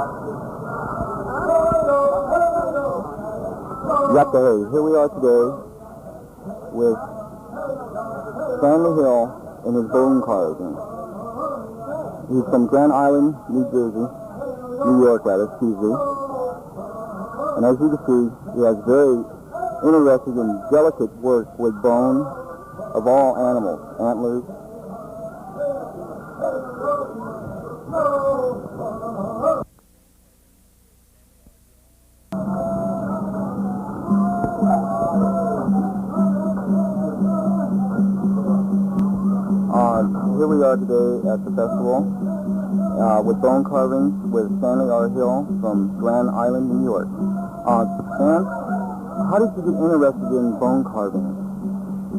Hey, here we are today with Stanley Hill and his bone carving. He's from Grand Island, New York, excuse me. And as you can see, he has very interesting and delicate work with bone of all animals, antlers. Here we are today at the festival with bone carving with Stanley R. Hill from Grand Island, New York. Stan, how did you get interested in bone carving?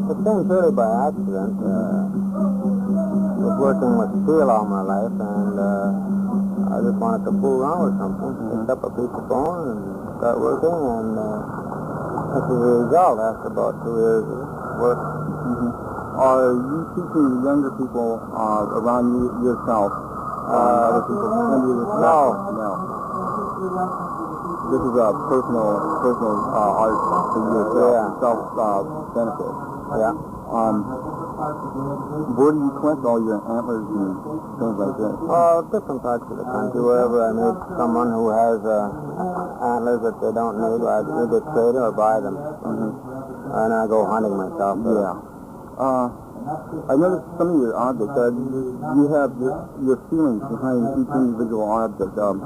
It came purely by accident. I was working with steel all my life, and I just wanted to fool around with something. Picked up a piece of bone and got working, and as a result, after about 2 years of work. Are you teaching younger people around yourself? Other people? No. This is a personal art for yourself, self-benefit. Yeah. Where do you collect all your antlers and things like that? Different parts of the country. Wherever I meet someone who has antlers that they don't need, I either trade or buy them. And I go hunting myself. I noticed some of your objects, you have your feelings behind each individual object. They're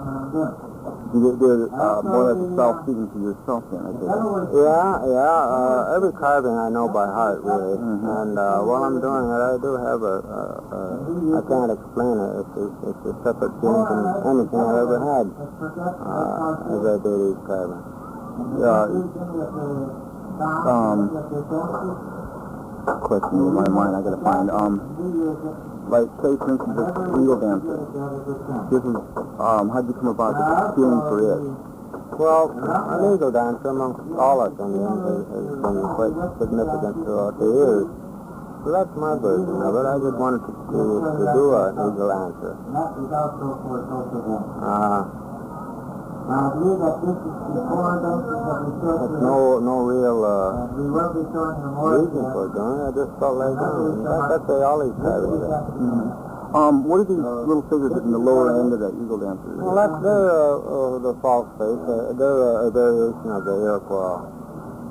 more or less self-speaking to yourself then, I guess. Yeah. Every carving I know by heart, really. And while I'm doing it, I do have I can't explain it. It's a separate feeling from anything I ever had as I do these carvings. Question in my mind I gotta find. Like, say for instance, this eagle dancer. This is, how'd you come about the feeling for it? Well, an eagle dancer amongst all us Indians has been quite significant throughout the years. So that's my version of it. I just wanted to do an eagle dancer. There's no real reason for doing it. I just felt like doing it. That's the way all these carvings are. What are these little figures in the lower end of that eagle dancer? Well, they're the false face. They're a variation of the Iroquois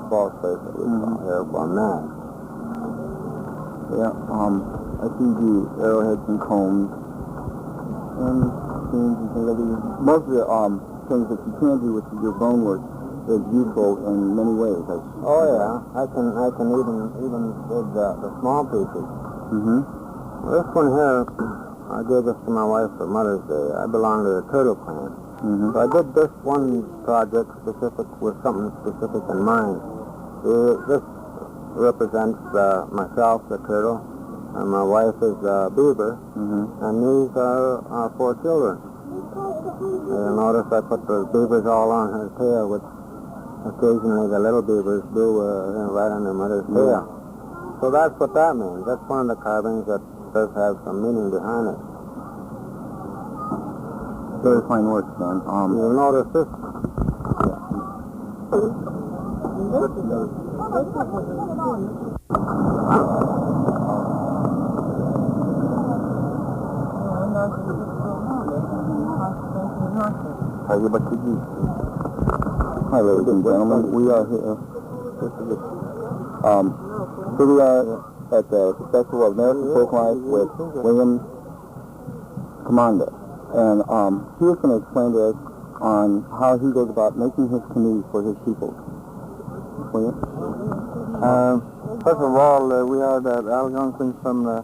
false face that we call Iroquois mask. I see the arrowheads and combs and things and things like that. Most of the things that you can do with your bone work is useful in many ways. Oh yeah, I can even with the small pieces. This one here, I gave this to my wife for Mother's Day. I belong to the turtle clan, so I did this one project specific with something specific in mind. This represents myself, the turtle, and my wife is the beaver, and these are our 4 children. You'll notice I put the beavers all on her tail, which occasionally the little beavers do right on their mother's tail. So that's what that means. That's one of the carvings that does have some meaning behind it. Very fine work, then. You'll notice this. Hi, ladies and gentlemen. We are here. Here we are at the Festival of American Folklife with William Kamonda. And he's going to explain to us on how he goes about making his canoes for his people. William? First of all, we are the Algonquins from the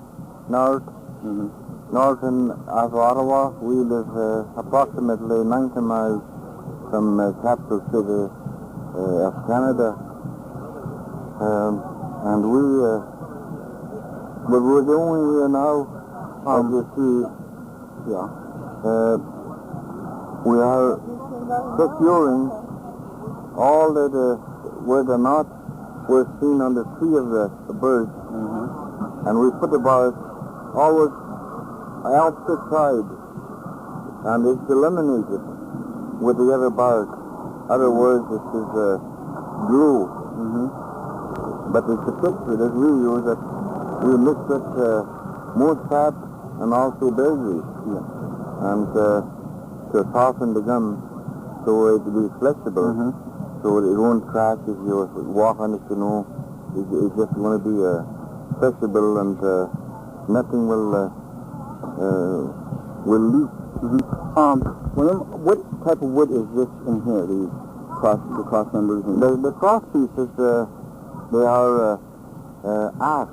north. Northern of Ottawa. We live approximately 90 miles from the capital city of Canada. And what we're doing here now, as you see, we are securing all that where the knots were seen on the tree of the bird. And we put the bars always opposite side, and it's eliminated. with the other bark. Other words, this is glue. But it's a picture that we use that we mix with moose fat and also berries. And to soften the gum so it will be flexible, so it won't crack if you walk on the canoe. It's just going to be flexible and nothing will leak. What type of wood is this in here? The cross members? The cross pieces, they are ash,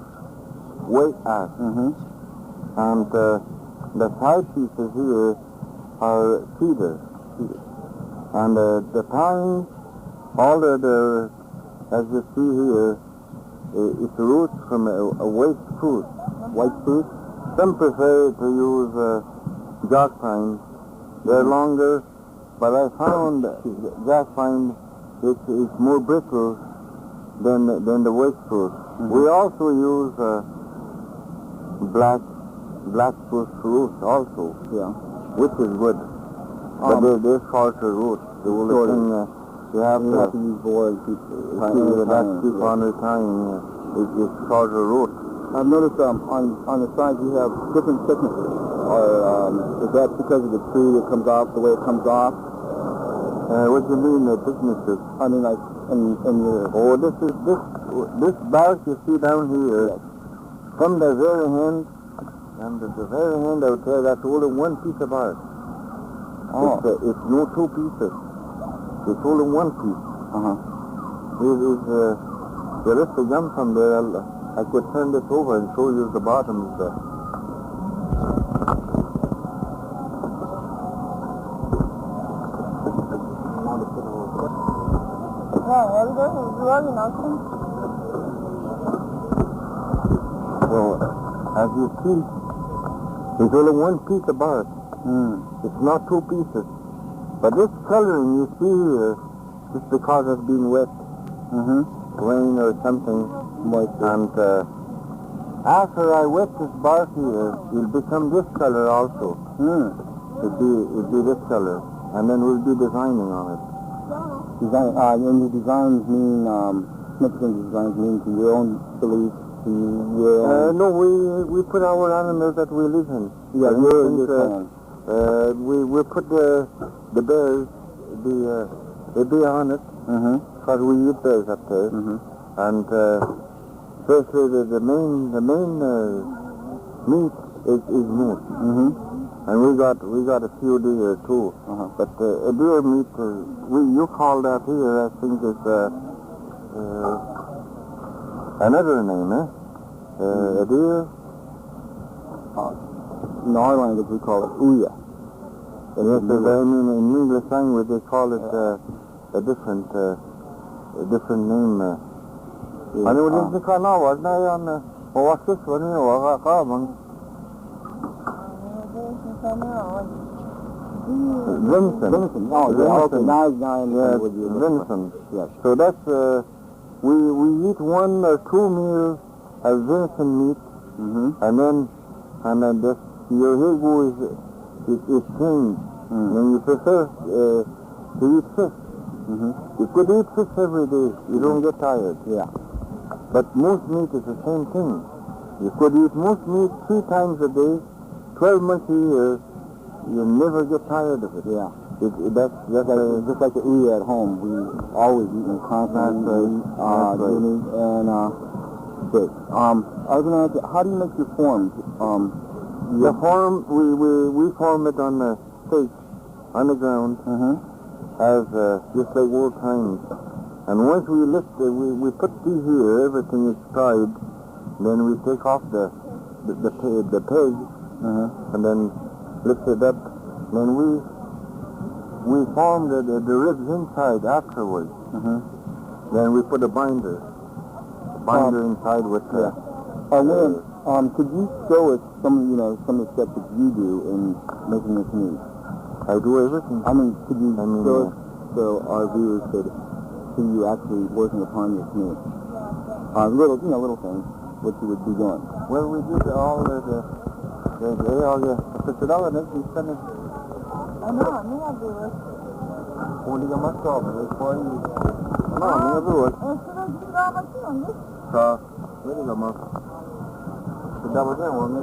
white ash. And the side pieces here are cedar. And the pines, all the as you see here, it's roots from a white fruit. White fruit? Some prefer to use jack pine. They're longer, but I found jack pine it's more brittle than the white fruit. We also use black spruce roots also, which is good. But they're shorter roots. The only thing you have to use board to keep on the time. It's shorter roots. I've noticed on the sides you have different thicknesses. Is that because of the tree that comes off, the way it comes off? What do you mean, the thicknesses? I mean, like in your... Oh, this bark you see down here, from the very end, and the very end out there, that's only one piece of bark. It's no two pieces. It's only one piece. There is the gum from there. I could turn this over and show you the bottom. So, as you see, there's only one piece of bark. It's not two pieces. But this coloring you see here is because it's being wet. Rain or something. And after I wet this bark here, it'll become this color also. It'll be this color. And then we'll be designing on it. And your designs mean, significant designs mean to your own beliefs, to your own... No, we put our animals that we live in. Yeah, we put the bears, the bear on it, because we eat bears up there. And especially the main meat is moose. And we got a few deer too. But a deer meat, you call that here, I think it's another name, a deer. In our language we call it uya. Yes, I mean in English language they call it a different name. I know this is kind of was now on what's this one here? Venison. Venison. Yes. So that's we eat 1 or 2 meals of venison meat, and then this your ego is changed. And you prefer to eat fish. You could eat fish every day. You don't get tired. But moose meat is the same thing. You could eat moose meat 3 times a day, 12 months a year. You never get tired of it. That's just like the uya at home. We always eat in constantly, and steak. I was going to ask you, how do you make your forms? The form, we form it on the stake, on the ground, as just like old times. And once we lift it, we put these here, everything is tied, then we take off the peg, and then lift it up, then we form the ribs inside afterwards. Then we put a binder inside with could you show us some of the steps that you do in making a canoe? I do everything. Could you show us so our viewers could see you actually working upon your canoe? Little things, what you would be doing. Well, we did all the Och ligga mest av det kvar i... Ja, men jag tror att... Så, det ligger mest. Det där var det var nu.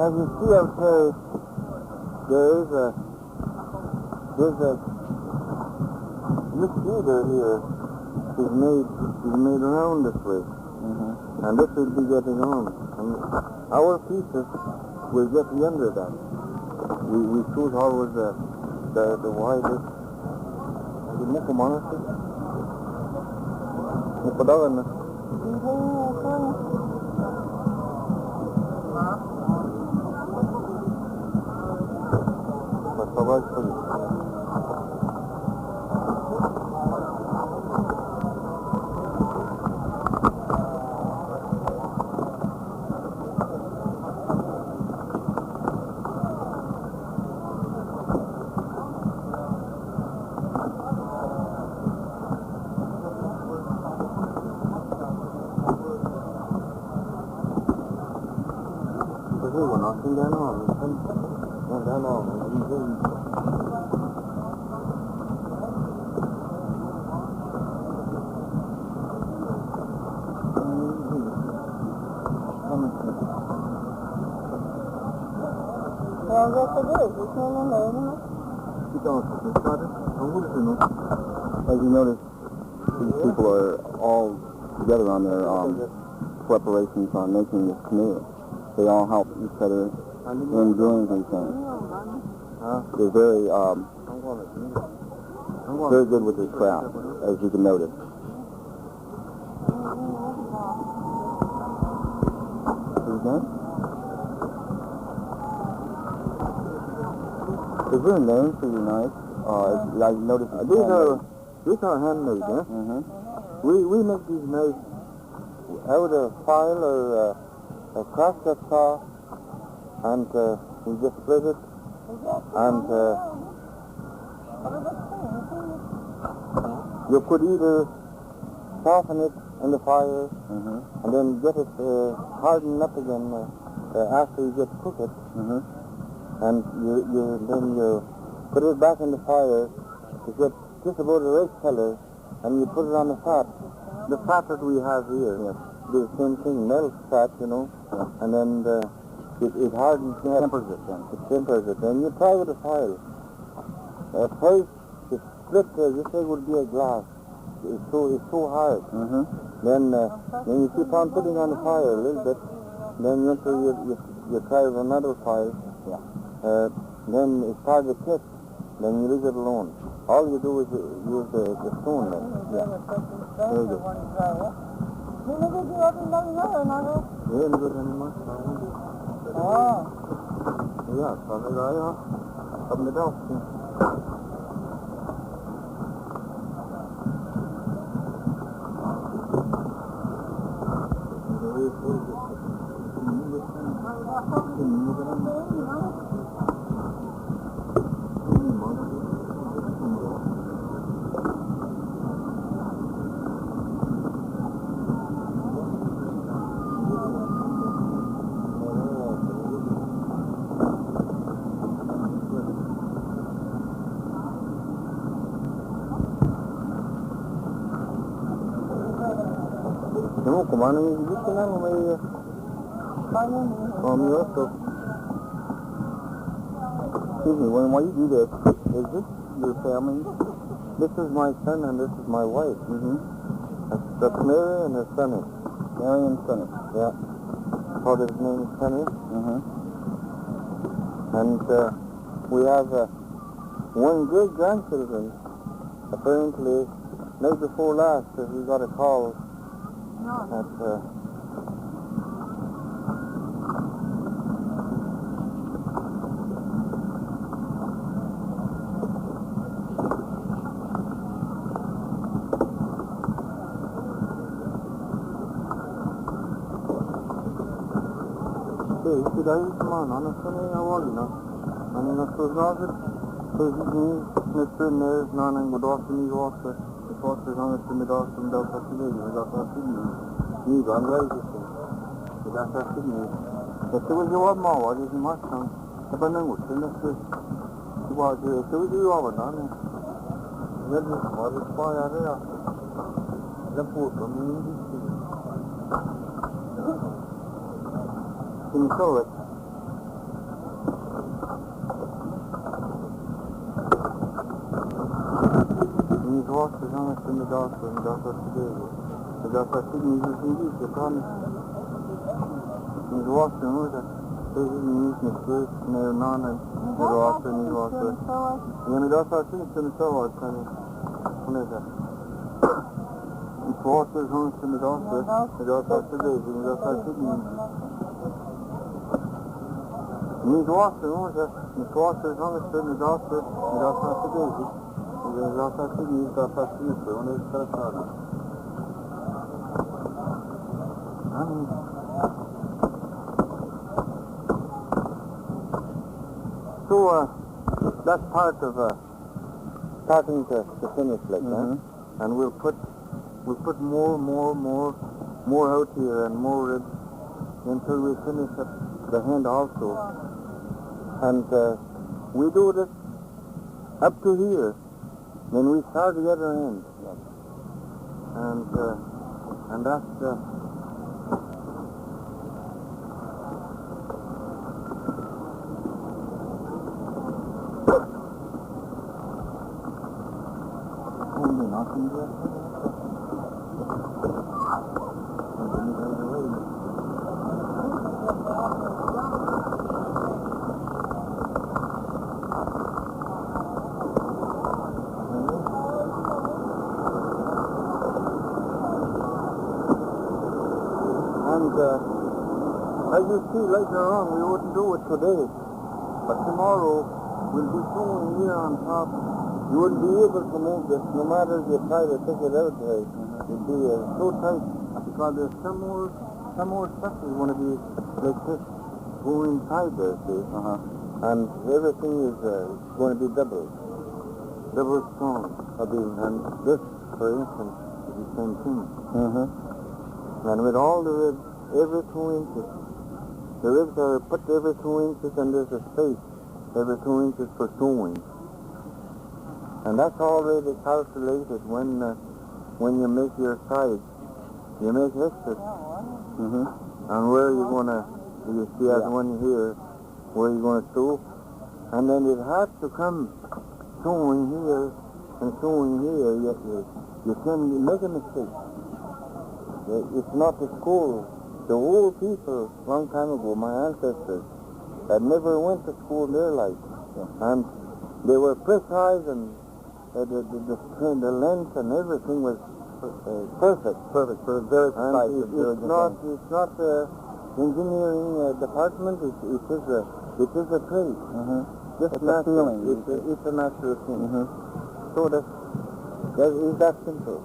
As you see out there, there's a this feeder here is made around this way, and this will be getting on. And our pieces will get under that. We choose always the widest. The more money. The better. As you notice, these people are all together on their preparations on making this canoe. They all help each other in doing these things. They're very good with this craft, as you can notice. Is there a name for your knife? I noticed these are handmade, yeah? We make these knives out of file or a crosscut saw, and we just split it, and you could either soften it in the fire and then get it hardened up again after you get to cook it. And then you put it back in the fire to get just about the right color, and you put it on the fat. The fat that we have here, the same thing, milk fat, you know, and then it hardens it. It tempers it. And you try with a file. First, it's split, just like it would be a glass. It's so hard. Then you keep on putting on the fire a little bit. Then you try with another file. Then it starts to kick, then you leave it alone. All you do is use the stone then. Very good. You didn't do it anymore? Yeah, so they go, up in the belt. No, kumano yung gusto na may also. Excuse me, while you do this, is this your family? This is my son and this is my wife. That's Mary and her Sonny. Mary and Sonny. Yeah. Father's name is Sonny. And we have one great grandchildren. Apparently, night before last, we got a call at Today, come on, honestly, I want to know. I mean, I suppose not it. Because you can Mr. and there's none and would often you also. Foster's honest in the dark from Belfast to Vegas. We got that Sydney. You got right. We got that Sydney. If there was your mom, what is in my son? If I know what's in this, it was if there was your mom, done it. Then this was a spy out there. The poor from the English. Can you show it? These Foster's honest in the dark from Belfast to Vegas. We got that Sydney. You promise. He's walking with us. He's using his food, and they're non and they're walking, he's walking. And that's our thing, it's in the show, kind of. What is that? It's water's home in the doctor. The doctor today, and that's our Sydney. He's walking with us. It's water's home in the doctor. And that's our today. And that's our Sydney, that's our Sydney, and it's our Sydney. So, that's part of starting to finish like that, and we'll put more out here and more ribs until we finish up the hand also, and we do this up to here, then we start the other end, and that's. As you see later on, we wouldn't do it today, but tomorrow we'll be showing here on top. You wouldn't be able to move this, no matter if you try to take it out right. It'd be so tight, because there's some more stuff is going to be like this, go inside there, see? And everything is going to be double strong. And this, for instance, is the same thing. And with all the ribs, every 2 inches, the ribs are put every 2 inches, and there's a space every 2 inches for sewing. And that's already calculated when you make your sides. You make extras. And where you're going to, you see as one here, where you're going to sew. And then it has to come sewing here and sewing here. You can make a mistake. It's not the school. The old people, long time ago, my ancestors, had never went to school in their life. And they were precise, and the length and everything was perfect. Perfect, for very precise. It's not the engineering department, it is a trade. Just it's natural. It's a natural thing. So that is that simple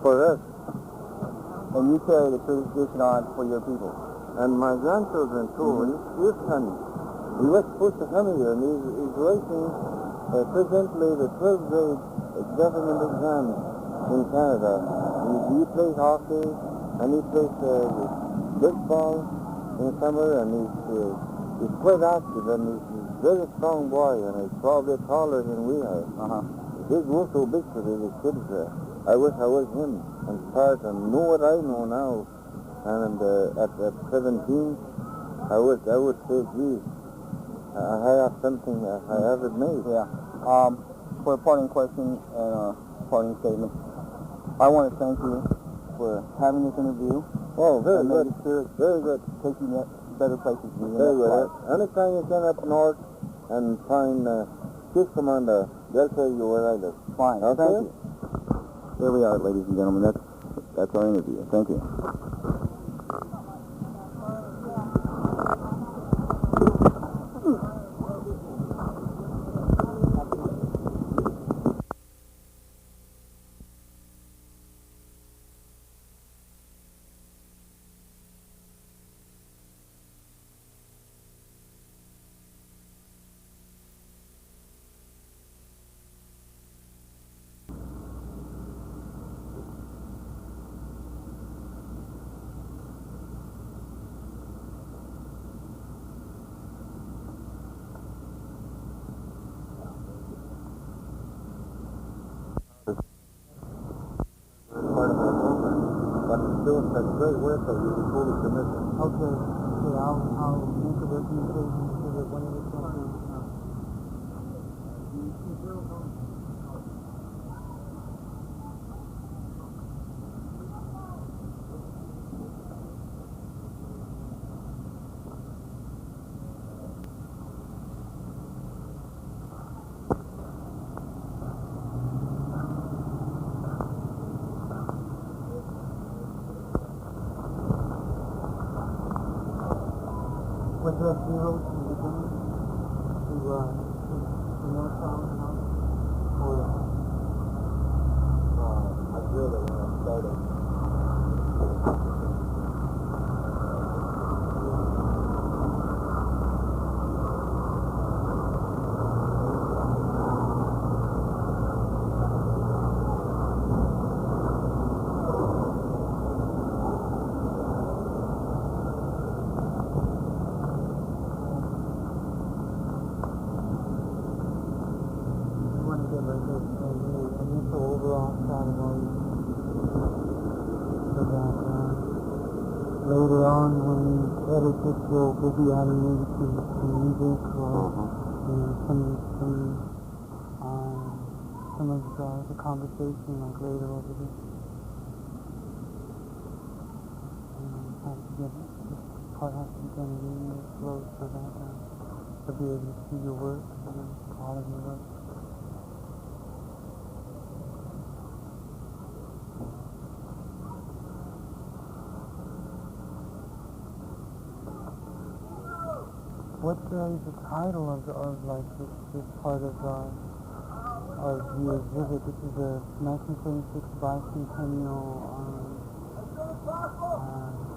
for us. And you carry the tradition on for your people. And my grandchildren too. His son, he was supposed to come here, and he's writing presently the 12th grade government exam in Canada. He plays hockey, and he plays baseball in summer, and he's quite active, and he's a very strong boy, and he's probably taller than we are. He's not so big for the kids. I wish I was him and start and know what I know now. And at 17, I would say, geez, I have something, I have it made. For a parting question and a parting statement, I want to thank you for having this interview. Oh, very good. Very good. Take you to better places. Very good. Anytime you come up north and find Chief Kamonda, they'll tell you where I live. Fine. Okay? Thank you. There we are, ladies and gentlemen. That's our interview. Thank you. doing such great work that you would fully commit it. Okay. Okay, I'll make a recommendation to the one of the companies. Was there zero to the beginning? To North Town House? Or? I feel that when I started. Later on, when we edit this, we'll be adding maybe some music or some of the conversation like later over this. Have to get this part has to be done really slow so that they'll be able to see your work and part of your work. What is the title of like this part of the exhibit? This is a 1976 bicentennial.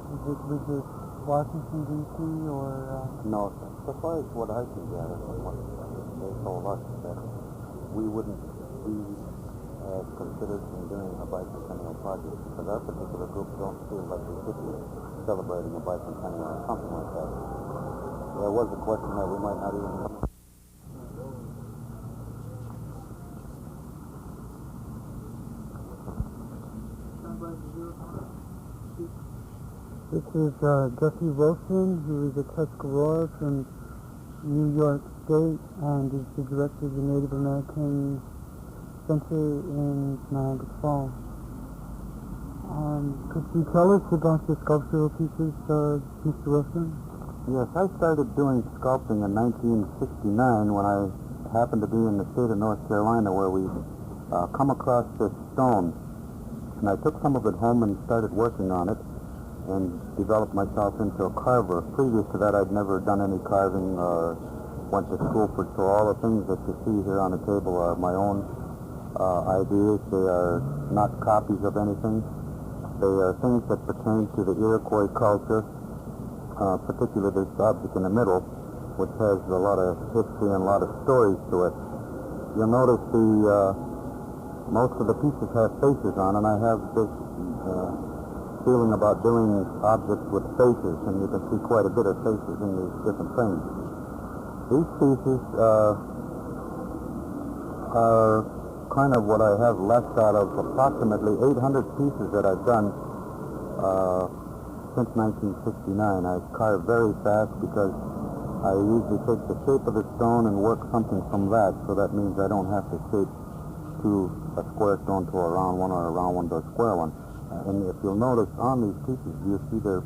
Was it Washington D.C. or? No, so far as what I can gather from what they told us, that we wouldn't be considered in doing a bicentennial project because our particular group don't feel like we should be celebrating a bicentennial or something like that. There was a question that we might not even come. This is Jesse Wilson, who is a Tuscarora from New York State and is the director of the Native American Center in Niagara Falls. Could you tell us about the sculptural pieces, Mr. Wilson? Yes, I started doing sculpting in 1969 when I happened to be in the state of North Carolina where we come across this stone. And I took some of it home and started working on it and developed myself into a carver. Previous to that, I'd never done any carving or went to school for it. So all the things that you see here on the table are my own ideas. They are not copies of anything. They are things that pertain to the Iroquois culture. Particularly this object in the middle, which has a lot of history and a lot of stories to it. You'll notice most of the pieces have faces on, and I have this feeling about doing objects with faces, and you can see quite a bit of faces in these different things. These pieces are kind of what I have left out of approximately 800 pieces that I've done since 1969. I carve very fast because I usually take the shape of the stone and work something from that, so that means I don't have to shape a square stone to a round one or a round one to a square one. And if you'll notice on these pieces, you'll see their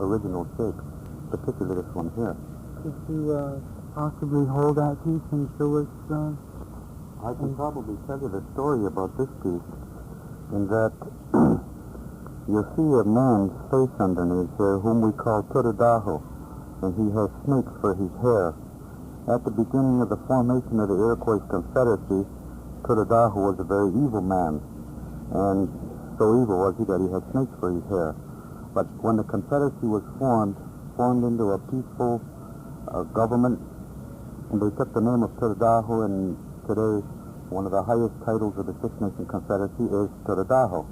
original shape, particularly this one here. Could you possibly hold that piece and show us? I can probably tell you the story about this piece in that you'll see a man's face underneath here, whom we call Turadaho, and he has snakes for his hair. At the beginning of the formation of the Iroquois Confederacy, Turadaho was a very evil man, and so evil was he that he had snakes for his hair. But when the Confederacy was formed into a peaceful government, and they took the name of Turadaho, and today one of the highest titles of the Six Nation Confederacy is Turadaho.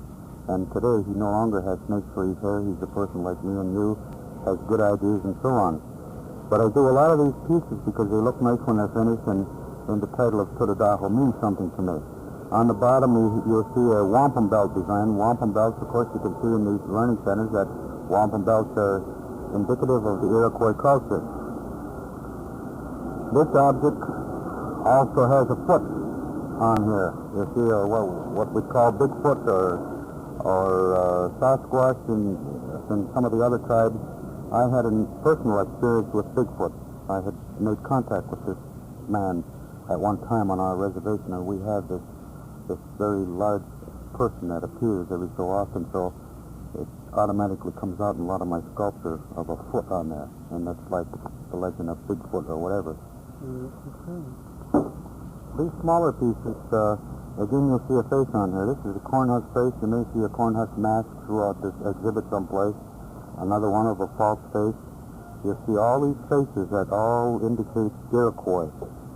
And today he no longer has snakes for his hair. He's a person like me and you, has good ideas and so on. But I do a lot of these pieces because they look nice when they're finished, and the title of Turadaho means something to me. On the bottom, you'll see a wampum belt design. Wampum belts, of course, you can see in these learning centers that wampum belts are indicative of the Iroquois culture. This object also has a foot on here. You see what we call Bigfoot or Sasquatch in some of the other tribes. I had a personal experience with Bigfoot. I had made contact with this man at one time on our reservation, and we had this very large person that appears every so often, so it automatically comes out in a lot of my sculpture of a foot on there, and that's like the legend of Bigfoot or whatever. These smaller pieces, again you'll see a face on here. This is a cornhusk face. You may see a cornhusk mask throughout this exhibit someplace. Another one of a false face. You'll see all these faces that all indicate Iroquois.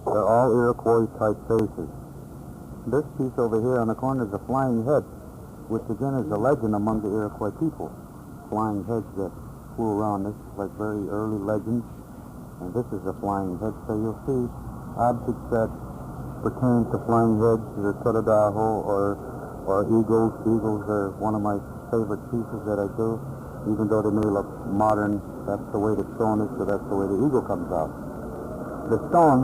They're all Iroquois-type faces. This piece over here on the corner is a flying head, which again is a legend among the Iroquois people. Flying heads that flew around. This is like very early legends, and this is a flying head. So you'll see objects that pertain to flying heads, the Totadaho or eagles. Eagles are one of my favorite pieces that I do. Even though they may look modern, that's the way the stone is, so that's the way the eagle comes out. The stone,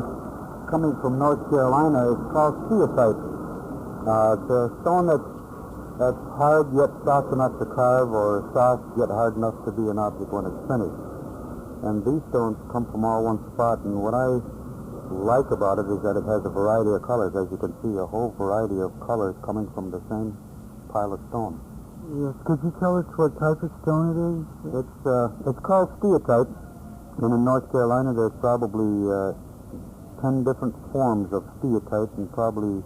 coming from North Carolina, is called steatite. It's a stone that's hard yet soft enough to carve, or soft yet hard enough to be an object when it's finished. And these stones come from all one spot, and what I like about it is that it has a variety of colors. As you can see, a whole variety of colors coming from the same pile of stone. Yes, could you tell us what type of stone it is? It's called steatite, and in North Carolina there's probably 10 different forms of steatite and probably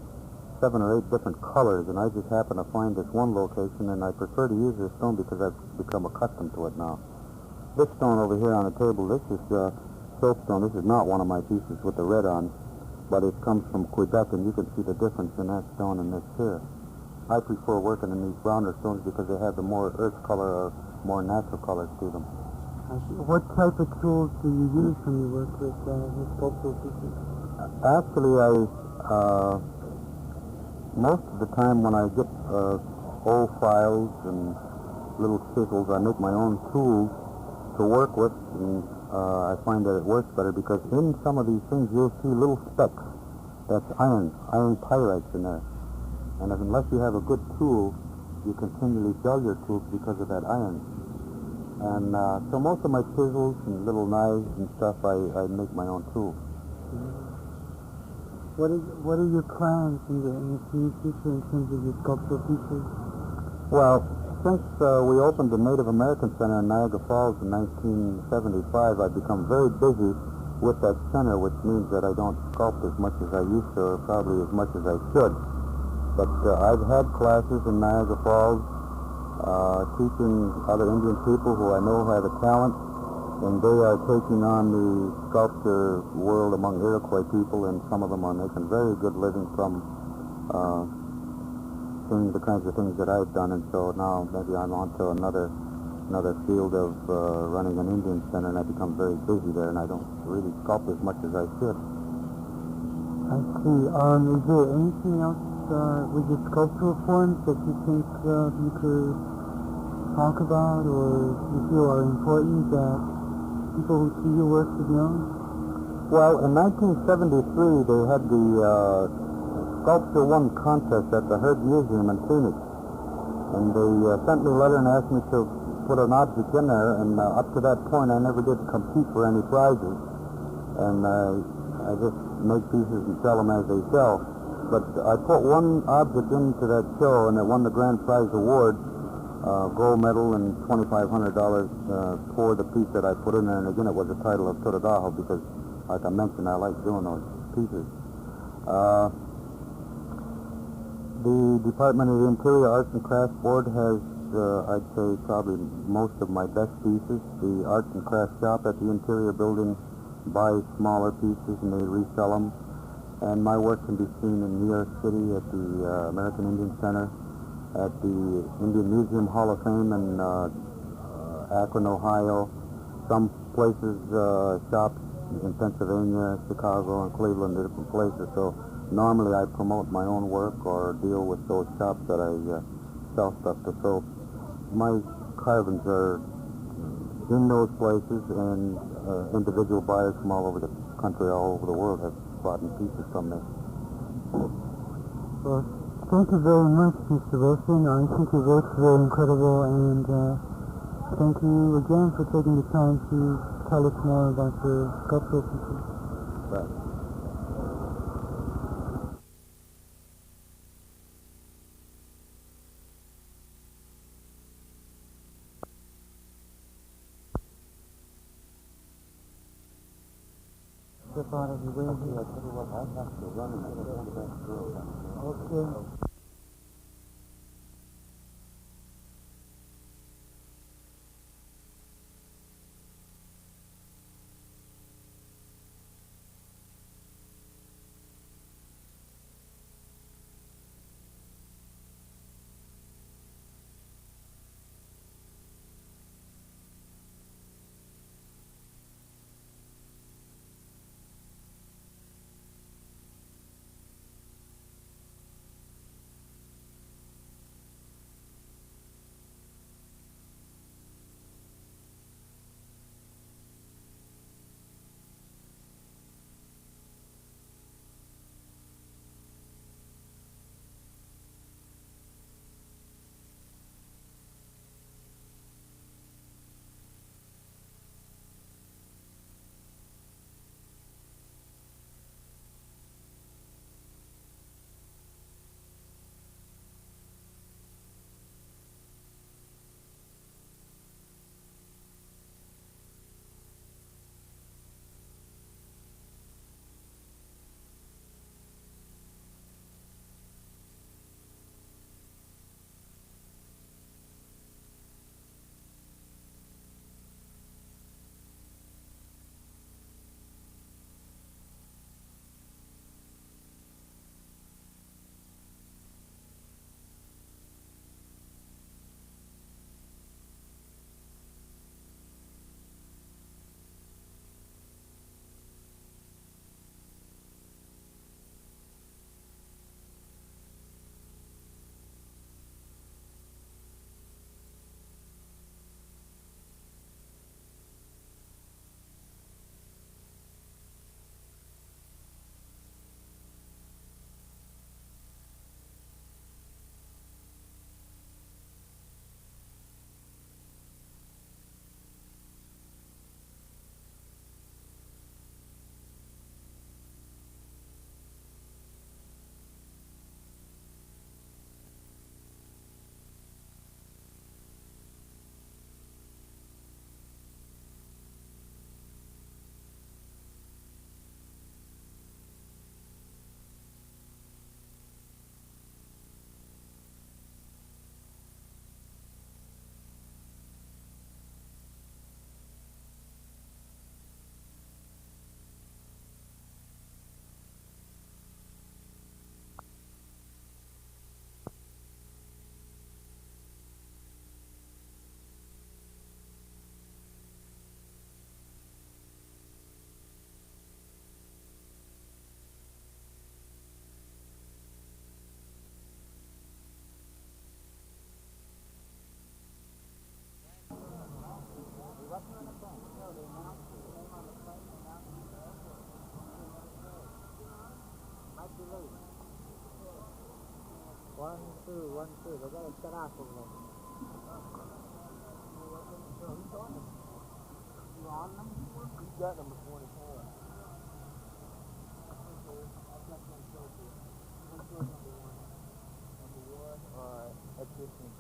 7 or 8 different colors, and I just happen to find this one location, and I prefer to use this stone because I've become accustomed to it now. This stone over here on the table, this is soapstone. This is not one of my pieces with the red on, but it comes from Quebec, and you can see the difference in that stone and this here. I prefer working in these browner stones because they have the more earth color or more natural colors to them. What type of tools do you use when you work with sculptural pieces? Actually, most of the time when I get old files and little chisels, I make my own tools to work with, and I find that it works better because in some of these things you'll see little specks. That's iron pyrites in there. And unless you have a good tool, you continually dull your tools because of that iron. And so most of my chisels and little knives and stuff, I make my own tools. What are your plans in the near future in terms of your sculptural pieces? Well, since we opened the Native American Center in Niagara Falls in 1975, I've become very busy with that center, which means that I don't sculpt as much as I used to, or probably as much as I should. But I've had classes in Niagara Falls teaching other Indian people who I know have a talent, and they are taking on the sculpture world among Iroquois people, and some of them are making very good living from doing the kinds of things that I've done. And so now maybe I'm on to another field of running an Indian center, and I become very busy there, and I don't really sculpt as much as I should. I see. Is there anything else with your sculptural forms that you think you could talk about or you feel are important that people who see your work should know? Well, in 1973 they had the Sculpture One contest at the Herb Museum in Phoenix, and they sent me a letter and asked me to put an object in there, and up to that point I never did compete for any prizes, and I just make pieces and sell them as they sell. But I put one object into that show, and it won the grand prize award, gold medal and $2,500 for the piece that I put in there. And again, it was the title of Totadaho because, like I mentioned, I like doing those pieces. The Department of the Interior Arts and Crafts Board has, I'd say, probably most of my best pieces. The Arts and Crafts shop at the Interior Building buys smaller pieces and they resell them. And my work can be seen in New York City at the American Indian Center, at the Indian Museum Hall of Fame in Akron, Ohio, some places, shops in Pennsylvania, Chicago, and Cleveland, different places. So Normally I promote my own work or deal with those shops that I sell stuff to. So my carvings are in those places, and individual buyers from all over the country, all over the world have bought pieces from me. Well, thank you very much, Mr. Wilson. I think your work's very incredible, and thank you again for taking the time to tell us more about your sculptural pieces. Right. Step out of the way here. I tell you what, I have to run and get hold of that girl. Okay. One, two. They got to shut off over there. You on them? You got number 24. Alright, that's this one.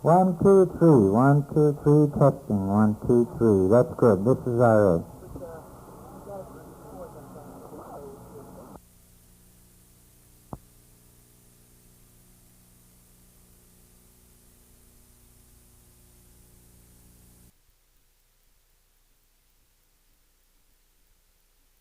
One, two, three. 1, 2, 3, testing. 1, 2, 3. That's good. This is our